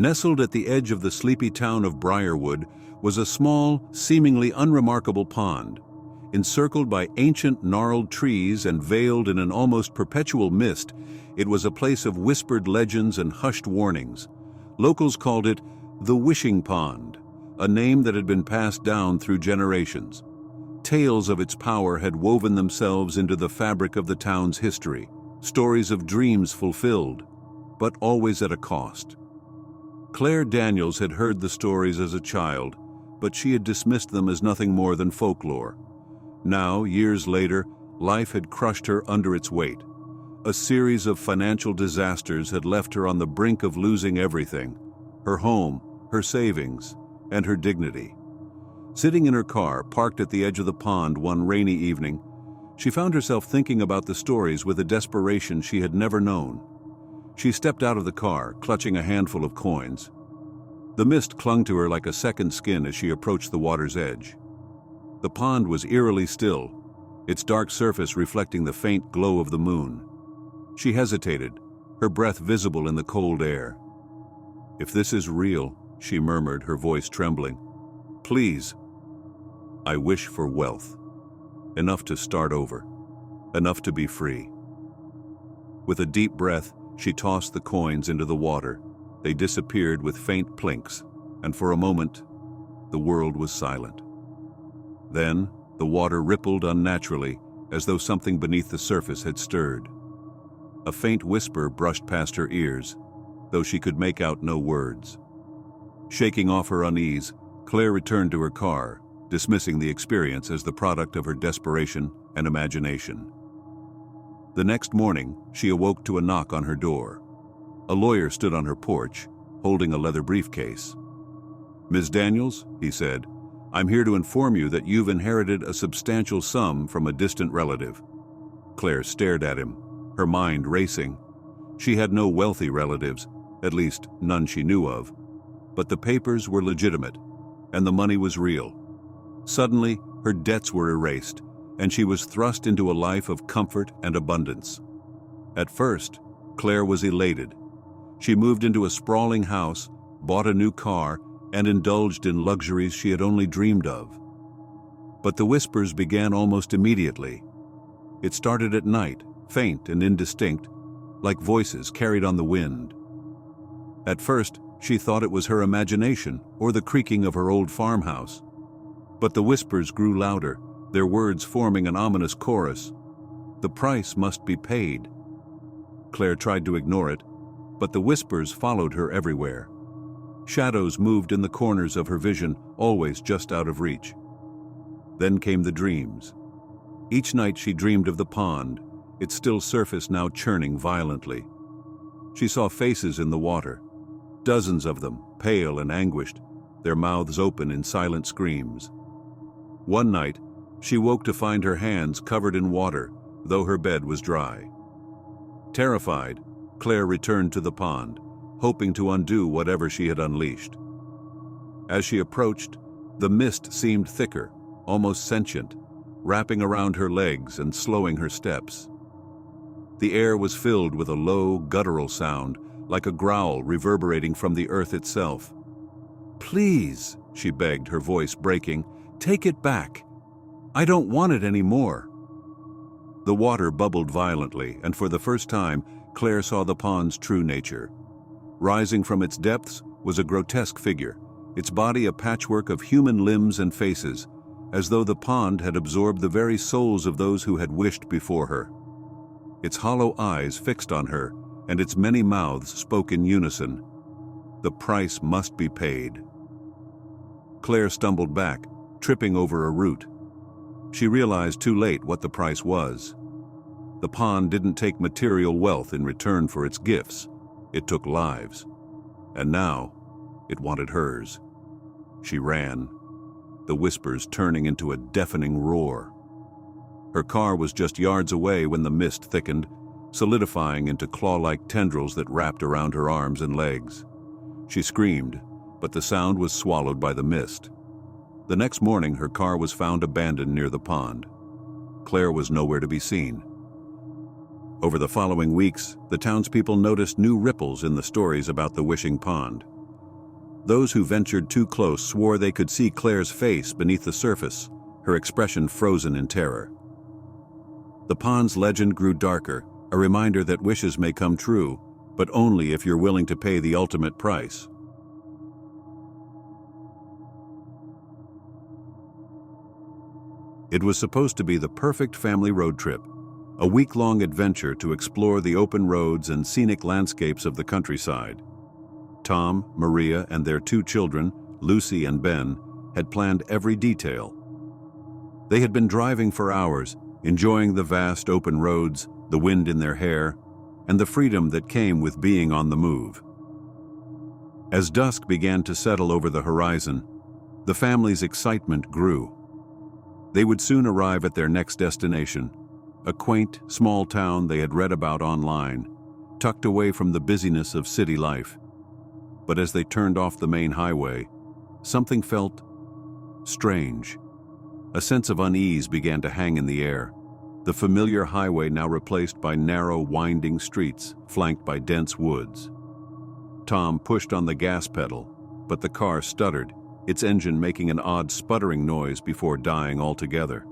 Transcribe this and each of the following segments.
Nestled at the edge of the sleepy town of Briarwood was a small, seemingly unremarkable pond. Encircled by ancient gnarled trees and veiled in an almost perpetual mist, it was a place of whispered legends and hushed warnings. Locals called it the Wishing Pond, a name that had been passed down through generations. Tales of its power had woven themselves into the fabric of the town's history, stories of dreams fulfilled, but always at a cost. Claire Daniels had heard the stories as a child, but she had dismissed them as nothing more than folklore. Now, years later, life had crushed her under its weight. A series of financial disasters had left her on the brink of losing everything: her home, her savings, and her dignity. Sitting in her car, parked at the edge of the pond one rainy evening, she found herself thinking about the stories with a desperation she had never known. She stepped out of the car, clutching a handful of coins. The mist clung to her like a second skin as she approached the water's edge. The pond was eerily still, its dark surface reflecting the faint glow of the moon. She hesitated, her breath visible in the cold air. "If this is real," she murmured, her voice trembling, "please, I wish for wealth. Enough to start over. Enough to be free." With a deep breath, she tossed the coins into the water. They disappeared with faint plinks, and for a moment, the world was silent. Then, the water rippled unnaturally, as though something beneath the surface had stirred. A faint whisper brushed past her ears, though she could make out no words. Shaking off her unease, Claire returned to her car, dismissing the experience as the product of her desperation and imagination. The next morning, she awoke to a knock on her door. A lawyer stood on her porch, holding a leather briefcase. "Ms. Daniels," he said, "I'm here to inform you that you've inherited a substantial sum from a distant relative." Claire stared at him, her mind racing. She had no wealthy relatives, at least none she knew of. But the papers were legitimate, and the money was real. Suddenly, her debts were erased, and she was thrust into a life of comfort and abundance. At first, Claire was elated. She moved into a sprawling house, bought a new car, and indulged in luxuries she had only dreamed of. But the whispers began almost immediately. It started at night, faint and indistinct, like voices carried on the wind. At first, she thought it was her imagination or the creaking of her old farmhouse. But the whispers grew louder, their words forming an ominous chorus. The price must be paid. Claire tried to ignore it, but the whispers followed her everywhere. Shadows moved in the corners of her vision, always just out of reach. Then came the dreams. Each night she dreamed of the pond, its still surface now churning violently. She saw faces in the water, dozens of them, pale and anguished, their mouths open in silent screams. One night, she woke to find her hands covered in water, though her bed was dry. Terrified, Claire returned to the pond, hoping to undo whatever she had unleashed. As she approached, the mist seemed thicker, almost sentient, wrapping around her legs and slowing her steps. The air was filled with a low, guttural sound, like a growl reverberating from the earth itself. "Please," she begged, her voice breaking, "take it back. I don't want it anymore." The water bubbled violently, and for the first time, Claire saw the pond's true nature. Rising from its depths was a grotesque figure, its body a patchwork of human limbs and faces, as though the pond had absorbed the very souls of those who had wished before her. Its hollow eyes fixed on her, and its many mouths spoke in unison. The price must be paid. Claire stumbled back, tripping over a root. She realized too late what the price was. The pond didn't take material wealth in return for its gifts. It took lives. And now, it wanted hers. She ran, the whispers turning into a deafening roar. Her car was just yards away when the mist thickened, solidifying into claw-like tendrils that wrapped around her arms and legs. She screamed, but the sound was swallowed by the mist. The next morning, her car was found abandoned near the pond. Claire was nowhere to be seen. Over the following weeks, the townspeople noticed new ripples in the stories about the Wishing Pond. Those who ventured too close swore they could see Claire's face beneath the surface, her expression frozen in terror. The pond's legend grew darker, a reminder that wishes may come true, but only if you're willing to pay the ultimate price. It was supposed to be the perfect family road trip, a week-long adventure to explore the open roads and scenic landscapes of the countryside. Tom, Maria, and their 2 children, Lucy and Ben, had planned every detail. They had been driving for hours, enjoying the vast open roads, the wind in their hair, and the freedom that came with being on the move. As dusk began to settle over the horizon, the family's excitement grew. They would soon arrive at their next destination, a quaint, small town they had read about online, tucked away from the busyness of city life. But as they turned off the main highway, something felt strange. A sense of unease began to hang in the air, the familiar highway now replaced by narrow, winding streets flanked by dense woods. Tom pushed on the gas pedal, but the car stuttered, its engine making an odd sputtering noise before dying altogether.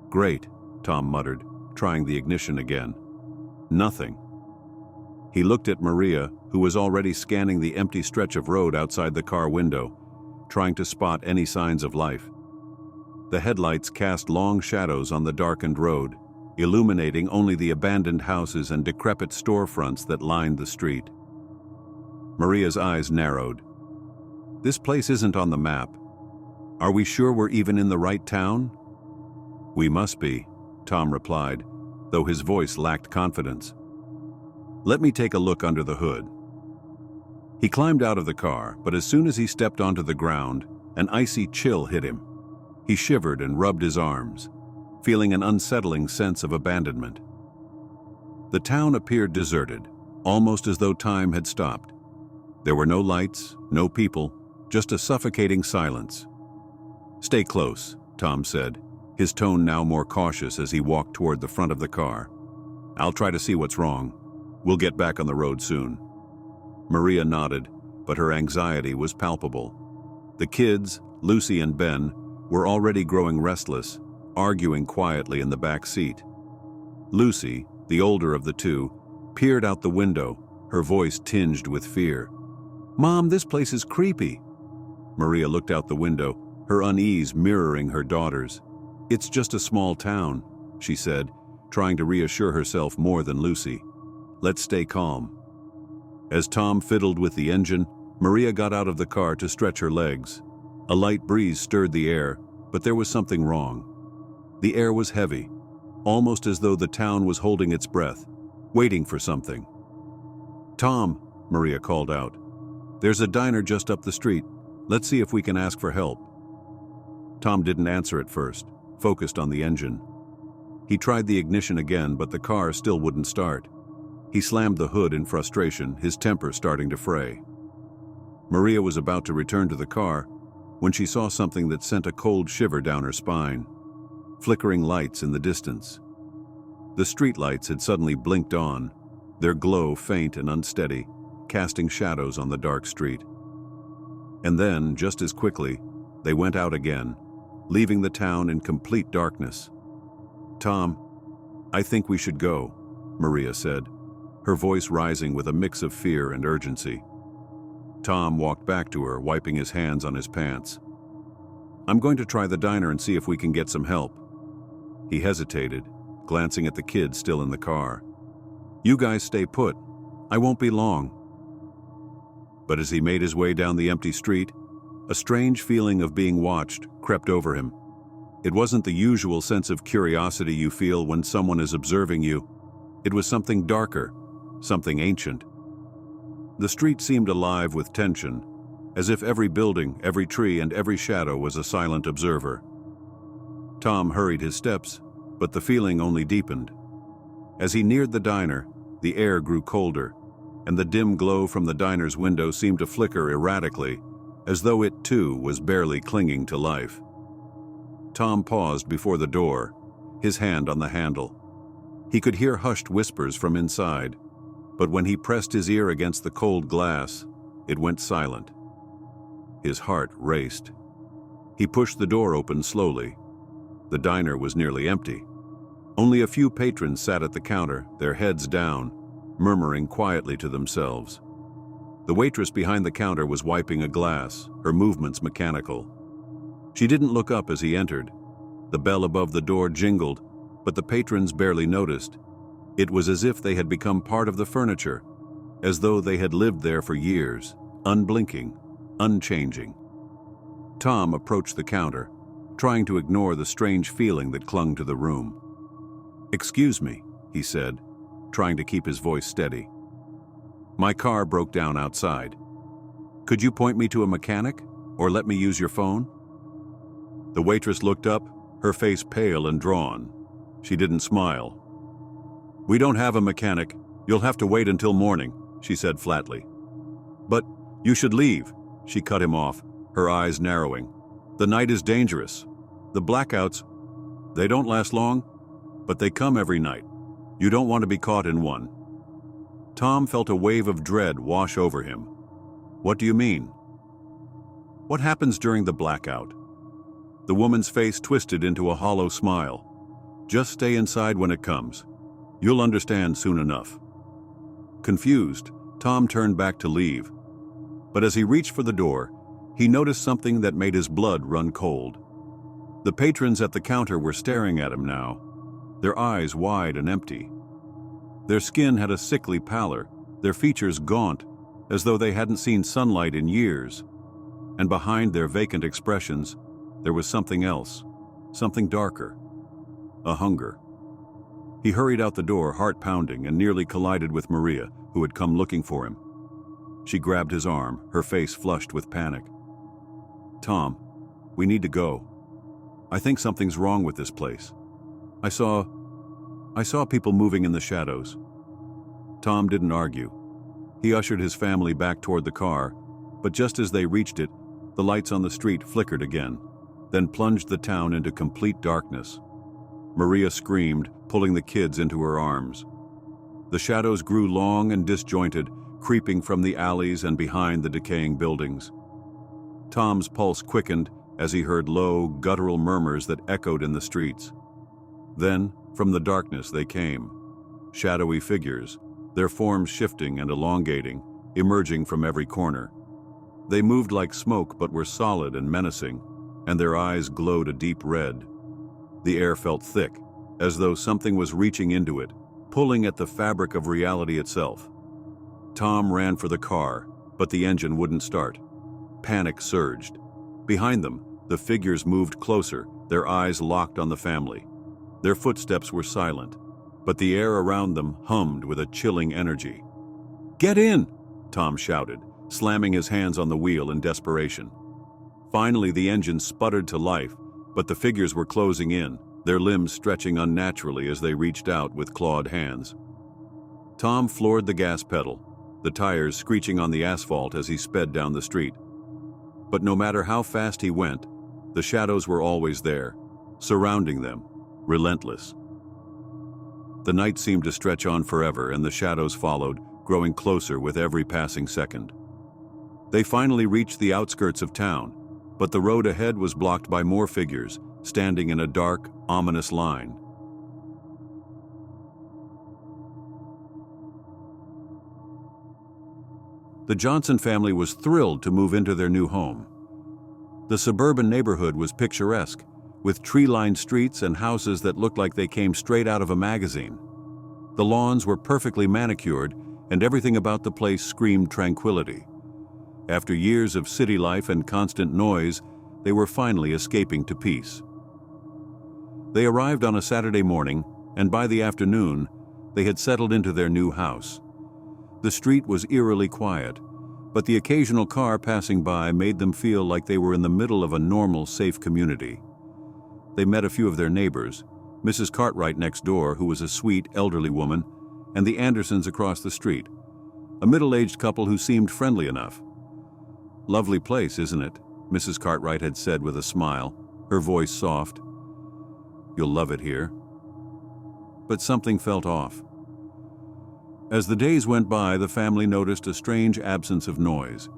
"Great," Tom muttered, trying the ignition again. Nothing. He looked at Maria, who was already scanning the empty stretch of road outside the car window, trying to spot any signs of life. The headlights cast long shadows on the darkened road, illuminating only the abandoned houses and decrepit storefronts that lined the street. Maria's eyes narrowed. "This place isn't on the map. Are we sure we're even in the right town?" "We must be," Tom replied, though his voice lacked confidence. "Let me take a look under the hood." He climbed out of the car, but as soon as he stepped onto the ground, an icy chill hit him. He shivered and rubbed his arms, feeling an unsettling sense of abandonment. The town appeared deserted, almost as though time had stopped. There were no lights, no people, just a suffocating silence. "Stay close," Tom said, his tone now more cautious as he walked toward the front of the car. "I'll try to see what's wrong. We'll get back on the road soon." Maria nodded, but her anxiety was palpable. The kids, Lucy and Ben, were already growing restless, arguing quietly in the back seat. Lucy, the older of the 2, peered out the window, her voice tinged with fear. "Mom, this place is creepy." Maria looked out the window, her unease mirroring her daughter's. "It's just a small town," she said, trying to reassure herself more than Lucy. "Let's stay calm." As Tom fiddled with the engine, Maria got out of the car to stretch her legs. A light breeze stirred the air, but there was something wrong. The air was heavy, almost as though the town was holding its breath, waiting for something. "Tom," Maria called out, "there's a diner just up the street. Let's see if we can ask for help." Tom didn't answer at first, focused on the engine. He tried the ignition again, but the car still wouldn't start. He slammed the hood in frustration, his temper starting to fray. Maria was about to return to the car when she saw something that sent a cold shiver down her spine. Flickering lights in the distance. The streetlights had suddenly blinked on, their glow faint and unsteady, casting shadows on the dark street. And then, just as quickly, they went out again, leaving the town in complete darkness. "Tom, I think we should go," Maria said, her voice rising with a mix of fear and urgency. Tom walked back to her, wiping his hands on his pants. "I'm going to try the diner and see if we can get some help." He hesitated, glancing at the kids still in the car. "You guys stay put. I won't be long." But as he made his way down the empty street, a strange feeling of being watched crept over him. It wasn't the usual sense of curiosity you feel when someone is observing you. It was something darker, something ancient. The street seemed alive with tension, as if every building, every tree, and every shadow was a silent observer. Tom hurried his steps, but the feeling only deepened. As he neared the diner, the air grew colder, and the dim glow from the diner's window seemed to flicker erratically, as though it too was barely clinging to life. Tom paused before the door, his hand on the handle. He could hear hushed whispers from inside, but when he pressed his ear against the cold glass, it went silent. His heart raced. He pushed the door open slowly. The diner was nearly empty. Only a few patrons sat at the counter, their heads down, murmuring quietly to themselves. The waitress behind the counter was wiping a glass, her movements mechanical. She didn't look up as he entered. The bell above the door jingled, but the patrons barely noticed. It was as if they had become part of the furniture, as though they had lived there for years, unblinking, unchanging. Tom approached the counter, trying to ignore the strange feeling that clung to the room. "Excuse me," he said, trying to keep his voice steady. "My car broke down outside. Could you point me to a mechanic, or let me use your phone?" The waitress looked up, her face pale and drawn. She didn't smile. "We don't have a mechanic. You'll have to wait until morning," she said flatly. "But you should leave," she cut him off, her eyes narrowing. "The night is dangerous. The blackouts, they don't last long, but they come every night. You don't want to be caught in one." Tom felt a wave of dread wash over him. "What do you mean?" "What happens during the blackout?" The woman's face twisted into a hollow smile. "Just stay inside when it comes. You'll understand soon enough." Confused, Tom turned back to leave. But as he reached for the door, he noticed something that made his blood run cold. The patrons at the counter were staring at him now, their eyes wide and empty. Their skin had a sickly pallor, their features gaunt, as though they hadn't seen sunlight in years. And behind their vacant expressions, there was something else, something darker, a hunger. He hurried out the door, heart pounding, and nearly collided with Maria, who had come looking for him. She grabbed his arm, her face flushed with panic. "Tom, we need to go. I think something's wrong with this place. I saw people moving in the shadows." Tom didn't argue. He ushered his family back toward the car, but just as they reached it, the lights on the street flickered again, then plunged the town into complete darkness. Maria screamed, pulling the kids into her arms. The shadows grew long and disjointed, creeping from the alleys and behind the decaying buildings. Tom's pulse quickened as he heard low, guttural murmurs that echoed in the streets. Then, from the darkness they came, shadowy figures, their forms shifting and elongating, emerging from every corner. They moved like smoke but were solid and menacing, and their eyes glowed a deep red. The air felt thick, as though something was reaching into it, pulling at the fabric of reality itself. Tom ran for the car, but the engine wouldn't start. Panic surged. Behind them, the figures moved closer, their eyes locked on the family. Their footsteps were silent, but the air around them hummed with a chilling energy. "Get in!" Tom shouted, slamming his hands on the wheel in desperation. Finally, the engine sputtered to life, but the figures were closing in, their limbs stretching unnaturally as they reached out with clawed hands. Tom floored the gas pedal, the tires screeching on the asphalt as he sped down the street. But no matter how fast he went, the shadows were always there, surrounding them, relentless. The night seemed to stretch on forever, and the shadows followed, growing closer with every passing second. They finally reached the outskirts of town, but the road ahead was blocked by more figures, standing in a dark, ominous line. The Johnson family was thrilled to move into their new home. The suburban neighborhood was picturesque, with tree-lined streets and houses that looked like they came straight out of a magazine. The lawns were perfectly manicured, and everything about the place screamed tranquility. After years of city life and constant noise, they were finally escaping to peace. They arrived on a Saturday morning, and by the afternoon, they had settled into their new house. The street was eerily quiet, but the occasional car passing by made them feel like they were in the middle of a normal, safe community. They met a few of their neighbors, Mrs. Cartwright next door, who was a sweet, elderly woman, and the Andersons across the street, a middle-aged couple who seemed friendly enough. "Lovely place, isn't it?" Mrs. Cartwright had said with a smile, her voice soft. "You'll love it here." But something felt off. As the days went by, the family noticed a strange absence of noise.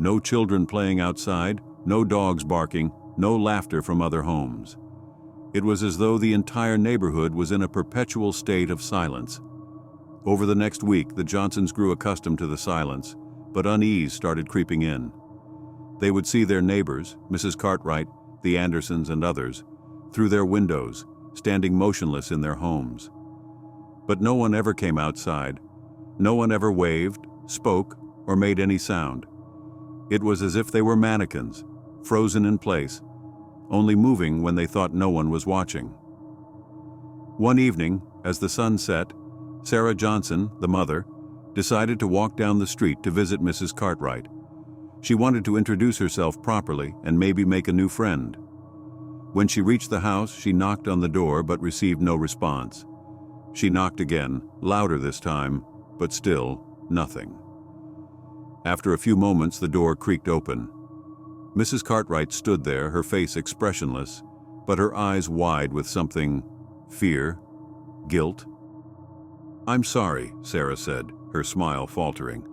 No children playing outside, no dogs barking, no laughter from other homes. It was as though the entire neighborhood was in a perpetual state of silence. Over the next week, the Johnsons grew accustomed to the silence, but unease started creeping in. They would see their neighbors, Mrs. Cartwright, the Andersons, and others, through their windows, standing motionless in their homes. But no one ever came outside. No one ever waved, spoke, or made any sound. It was as if they were mannequins, frozen in place, only moving when they thought no one was watching. One evening, as the sun set, Sarah Johnson, the mother, decided to walk down the street to visit Mrs. Cartwright. She wanted to introduce herself properly and maybe make a new friend. When she reached the house, she knocked on the door but received no response. She knocked again, louder this time, but still nothing. After a few moments, the door creaked open. Mrs. Cartwright stood there, her face expressionless, but her eyes wide with something, fear, guilt. "I'm sorry," Sarah said, her smile faltering.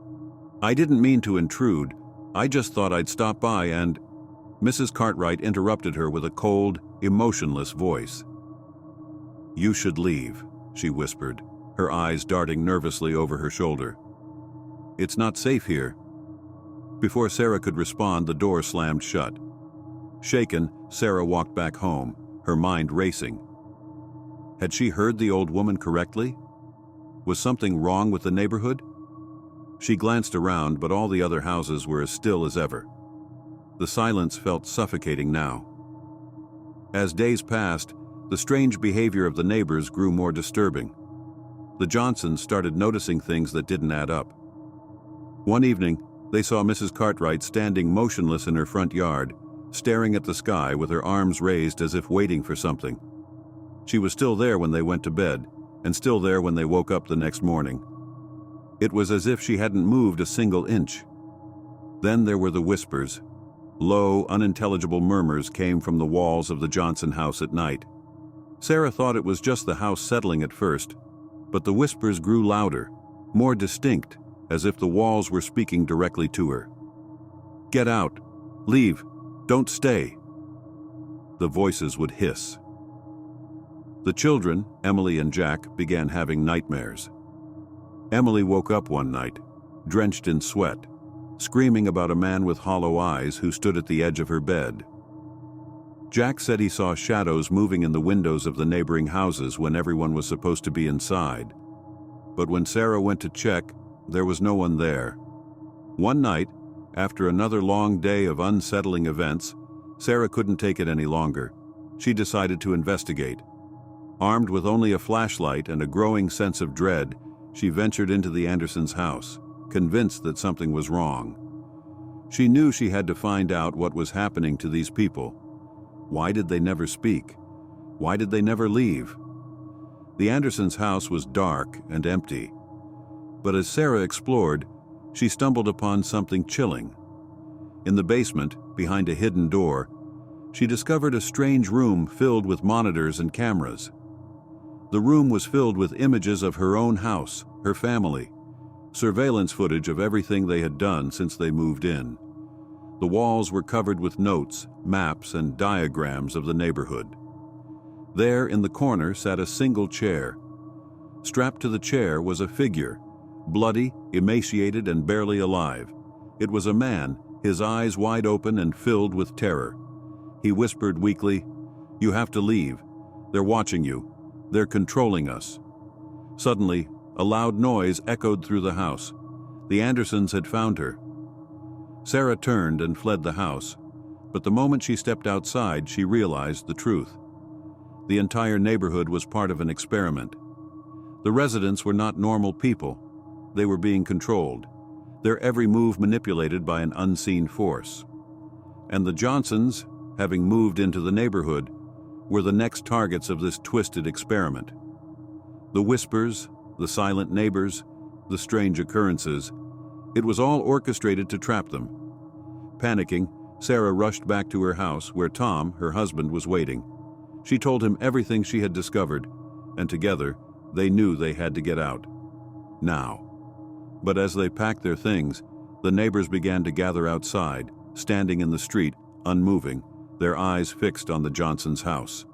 "I didn't mean to intrude. I just thought I'd stop by and—" Mrs. Cartwright interrupted her with a cold, emotionless voice. "You should leave," she whispered, her eyes darting nervously over her shoulder. "It's not safe here." Before Sarah could respond, the door slammed shut. Shaken, Sarah walked back home, her mind racing. Had she heard the old woman correctly? Was something wrong with the neighborhood? She glanced around, but all the other houses were as still as ever. The silence felt suffocating now. As days passed, the strange behavior of the neighbors grew more disturbing. The Johnsons started noticing things that didn't add up. One evening, they saw Mrs. Cartwright standing motionless in her front yard, staring at the sky with her arms raised as if waiting for something. She was still there when they went to bed, and still there when they woke up the next morning. It was as if she hadn't moved a single inch. Then there were the whispers. Low, unintelligible murmurs came from the walls of the Johnson house at night. Sarah thought it was just the house settling at first, but the whispers grew louder, more distinct, as if the walls were speaking directly to her. "Get out! Leave! Don't stay!" The voices would hiss. The children, Emily and Jack, began having nightmares. Emily woke up one night, drenched in sweat, screaming about a man with hollow eyes who stood at the edge of her bed. Jack said he saw shadows moving in the windows of the neighboring houses when everyone was supposed to be inside. But when Sarah went to check, there was no one there. One night, after another long day of unsettling events, Sarah couldn't take it any longer. She decided to investigate. Armed with only a flashlight and a growing sense of dread, she ventured into the Andersons' house, convinced that something was wrong. She knew she had to find out what was happening to these people. Why did they never speak? Why did they never leave? The Andersons' house was dark and empty. But as Sarah explored, she stumbled upon something chilling. In the basement, behind a hidden door, she discovered a strange room filled with monitors and cameras. The room was filled with images of her own house, her family, surveillance footage of everything they had done since they moved in. The walls were covered with notes, maps, and diagrams of the neighborhood. There in the corner sat a single chair. Strapped to the chair was a figure, bloody, emaciated, and barely alive. It was a man, his eyes wide open and filled with terror. He whispered weakly, "You have to leave. They're watching you. They're controlling us." Suddenly, a loud noise echoed through the house. The Andersons had found her. Sarah turned and fled the house, but the moment she stepped outside, she realized the truth. The entire neighborhood was part of an experiment. The residents were not normal people. They were being controlled, their every move manipulated by an unseen force. And the Johnsons, having moved into the neighborhood, were the next targets of this twisted experiment. The whispers, the silent neighbors, the strange occurrences, it was all orchestrated to trap them. Panicking, Sarah rushed back to her house where Tom, her husband, was waiting. She told him everything she had discovered, and together, they knew they had to get out. Now. But as they packed their things, The neighbors began to gather outside, standing in the street, unmoving, their eyes fixed on the Johnsons' house.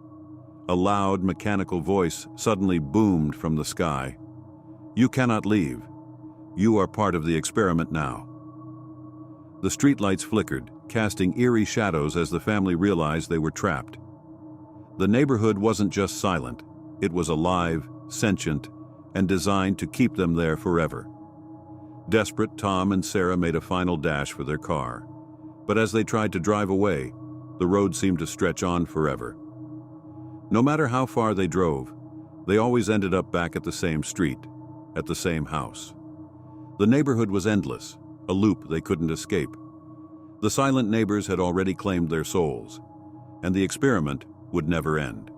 A loud, mechanical voice suddenly boomed from the sky. "You cannot leave. You are part of the experiment now." The streetlights flickered, casting eerie shadows as the family realized they were trapped. The neighborhood wasn't just silent, it was alive, sentient, and designed to keep them there forever. Desperate, Tom and Sarah made a final dash for their car. But as they tried to drive away, the road seemed to stretch on forever. No matter how far they drove, they always ended up back at the same street, at the same house. The neighborhood was endless, a loop they couldn't escape. The silent neighbors had already claimed their souls, and the experiment would never end.